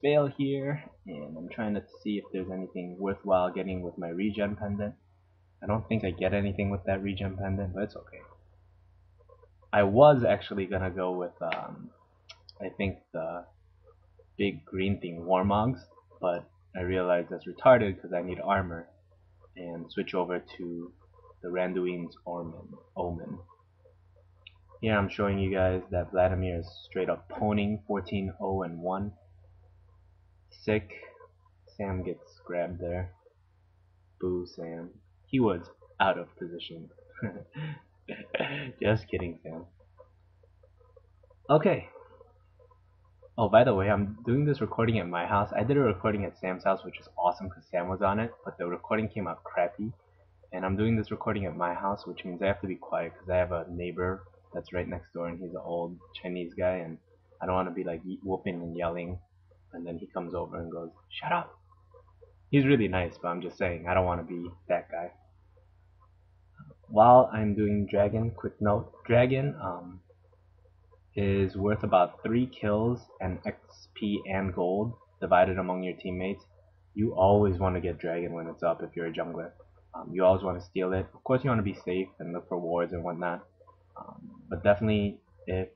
fail here, and I'm trying to see if there's anything worthwhile getting with my regen pendant. I don't think I get anything with that regen pendant, but it's okay. I was actually gonna go with I think the big green thing, Warmogs, but I realized that's retarded because I need armor, and switch over to the Randuin's Omen. Here I'm showing you guys that Vladimir is straight up poning 14-0 and 1. Sick. Sam gets grabbed there. Boo Sam. He was out of position. Just kidding, Sam. Okay. Oh, by the way, I'm doing this recording at my house. I did a recording at Sam's house, which is awesome because Sam was on it, but the recording came out crappy. And I'm doing this recording at my house, which means I have to be quiet because I have a neighbor that's right next door, and he's an old Chinese guy, and I don't want to be like whooping and yelling, and then he comes over and goes, "Shut up." He's really nice, but I'm just saying I don't want to be that guy. While I'm doing Dragon, quick note: Dragon is worth about 3 kills and XP and gold divided among your teammates. You always want to get Dragon when it's up if you're a jungler. You always want to steal it. Of course, you want to be safe and look for wards and whatnot. But definitely, a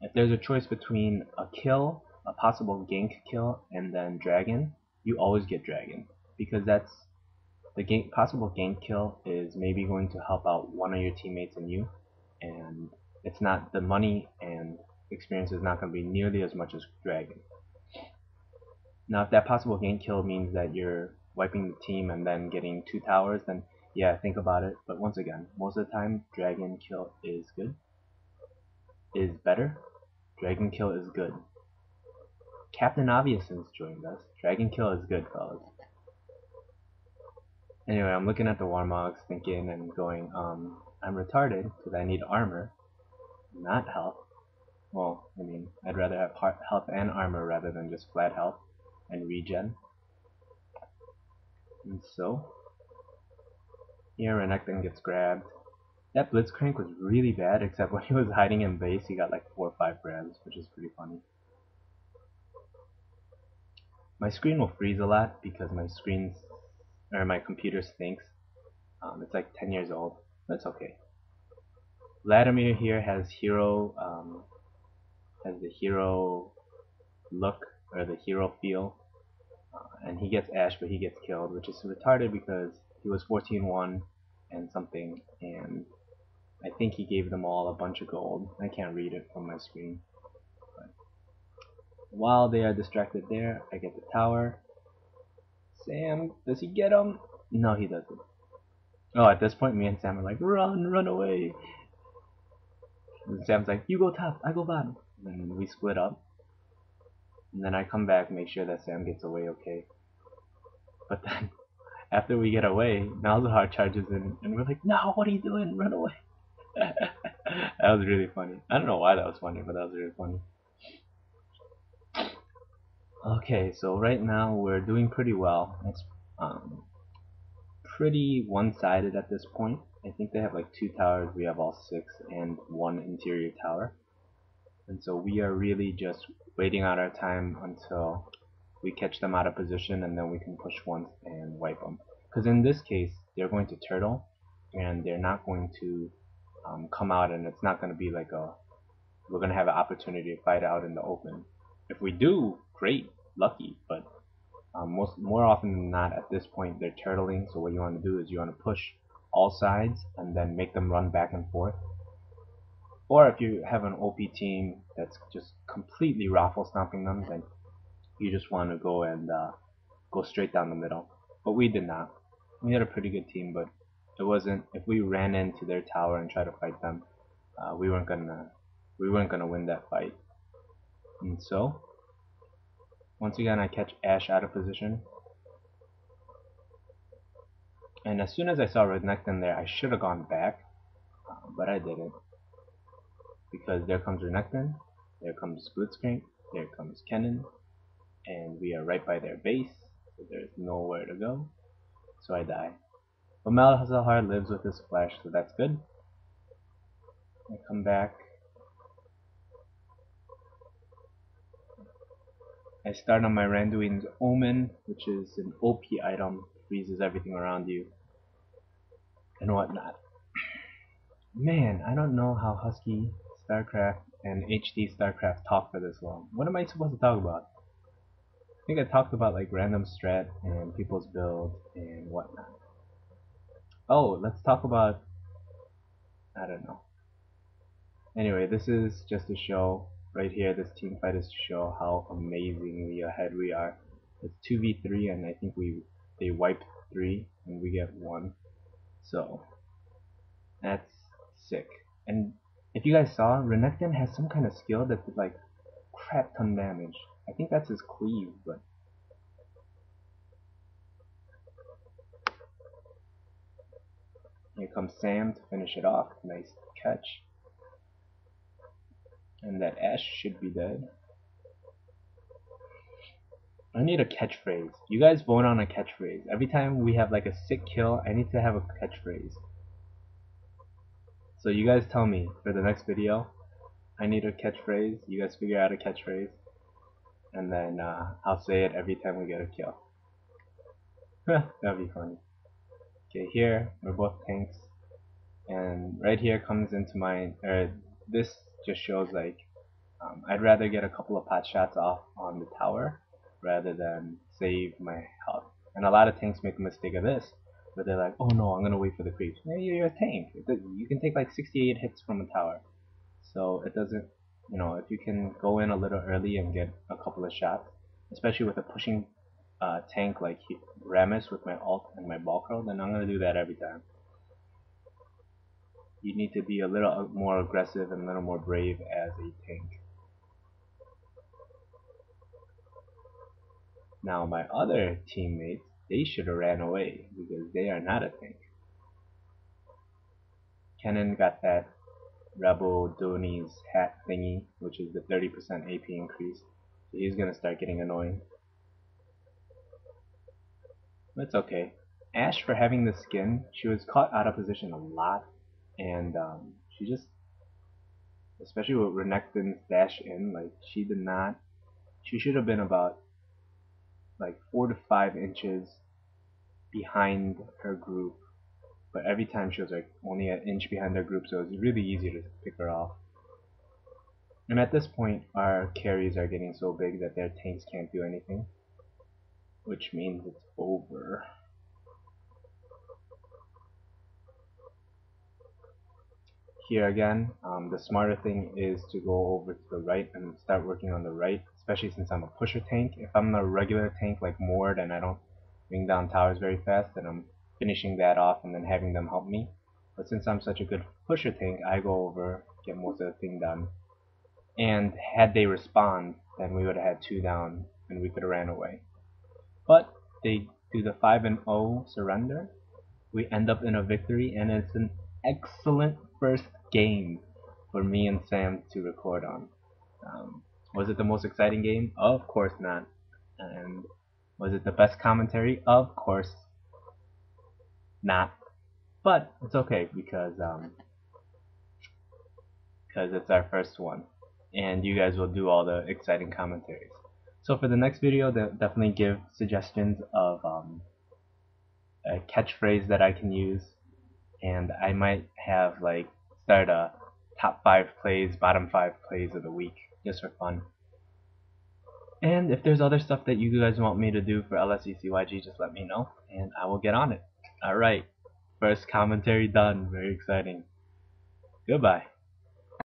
if there's a choice between a kill, a possible gank kill, and then Dragon, you always get Dragon because that's the possible gank kill is maybe going to help out one of your teammates and you, and it's not the money and experience is not going to be nearly as much as Dragon. Now, if that possible gank kill means that you're wiping the team and then getting 2 towers, then yeah, think about it. But once again, most of the time, Dragon kill is good, is better. Dragon kill is good. Captain Obviousness joined us. Dragon kill is good, fellas. Anyway, I'm looking at the Warmogs, thinking and going, I'm retarded because I need armor, not health. Well, I mean, I'd rather have health and armor rather than just flat health and regen. And so, here Renekton gets grabbed. That Blitzcrank was really bad, except when he was hiding in base, he got like 4 or 5 grabs, which is pretty funny. My screen will freeze a lot because my computer stinks. It's like 10 years old. That's okay. Vladimir here has the hero look or the hero feel, and he gets Ashe, but he gets killed, which is retarded because he was 14-1 and something, and I think he gave them all a bunch of gold. I can't read it from my screen. But while they are distracted there, I get the tower. Sam, does he get him? No, he doesn't. Oh, at this point, me and Sam are like, run away. And Sam's like, you go top, I go bottom. And then we split up. And then I come back, make sure that Sam gets away okay. But then, after we get away, Malzahar charges in, and we're like, no, what are you doing? Run away. That was really funny. I don't know why that was funny, but that was really funny. Okay, so right now we're doing pretty well. It's pretty one-sided at this point. I think they have like 2 towers, we have all 6, and 1 interior tower. And so we are really just waiting out our time until we catch them out of position, and then we can push once and wipe them. Because in this case, they're going to turtle, and they're not going to come out, and it's not going to be like we're going to have an opportunity to fight out in the open. If we do, great, lucky, but more often than not, at this point, they're turtling, so what you want to do is you want to push all sides and then make them run back and forth. Or if you have an OP team that's just completely raffle stomping them, then you just want to go and go straight down the middle. But we did not. We had a pretty good team, but it wasn't. If we ran into their tower and tried to fight them, we weren't gonna win that fight. And so, once again, I catch Ashe out of position. And as soon as I saw Renekton there, I should have gone back, but I didn't. Because there comes Renekton, there comes Blitzcrank, there comes Kennen, and we are right by their base, so there's nowhere to go, so I die. But Malzahar lives with his flash, so that's good. I come back, I start on my Randuin's Omen, which is an OP item, freezes everything around you, and whatnot. Man, I don't know how Husky, StarCraft, and HD StarCraft talk for this long. What am I supposed to talk about? I think I talked about like random strat and people's build and whatnot. Oh, let's talk about, I don't know. Anyway, this is just to show, right here, this team fight is to show how amazingly ahead we are. It's 2v3 and I think they wipe 3 and we get 1. So, that's sick. And if you guys saw, Renekton has some kind of skill that did like crap ton damage. I think that's his cleave, but here comes Sam to finish it off. Nice catch. And that Ashe should be dead. I need a catchphrase. You guys vote on a catchphrase. Every time we have like a sick kill, I need to have a catchphrase. So you guys tell me for the next video. I need a catchphrase. You guys figure out a catchphrase. And then I'll say it every time we get a kill. That'd be funny. Okay, here we're both tanks. And right here comes into my, this just shows like, I'd rather get a couple of pot shots off on the tower rather than save my health. And a lot of tanks make a mistake of this, where they're like, oh no, I'm gonna wait for the creeps. Hey, you're a tank. You can take like 68 hits from a tower. So it doesn't, if you can go in a little early and get a couple of shots, especially with a pushing tank like Rammus with my ult and my ball curl, then I'm gonna do that every time. You need to be a little more aggressive and a little more brave as a tank. Now my other teammates, they should have ran away because they are not a tank. Kennen got that Rebel Doni's hat thingy, which is the 30% AP increase. So he's gonna start getting annoying. That's okay. Ashe, for having the skin, she was caught out of position a lot, and she just, especially with Renekton's dash in, like she should have been about like 4 to 5 inches behind her group, but every time she was like only an inch behind her group, so it was really easy to pick her off. And at this point, our carries are getting so big that their tanks can't do anything, which means it's over. Here again, the smarter thing is to go over to the right and start working on the right, especially since I'm a pusher tank. If I'm a regular tank like Mord and I don't bring down towers very fast, then I'm finishing that off and then having them help me. But since I'm such a good pusher tank, I go over, get most of the thing done. And had they respond, then we would have had 2 down and we could have ran away. But they do the 5-0 surrender. We end up in a victory, and it's an excellent first game for me and Sam to record on. Was it the most exciting game? Of course not. And was it the best commentary? Of course not. But it's okay because it's our first one, and you guys will do all the exciting commentaries. So for the next video, definitely give suggestions of a catchphrase that I can use, and I might have like start a top 5 plays, bottom 5 plays of the week just for fun. And if there's other stuff that you guys want me to do for LSECYG, just let me know and I will get on it. Alright, first commentary done. Very exciting. Goodbye.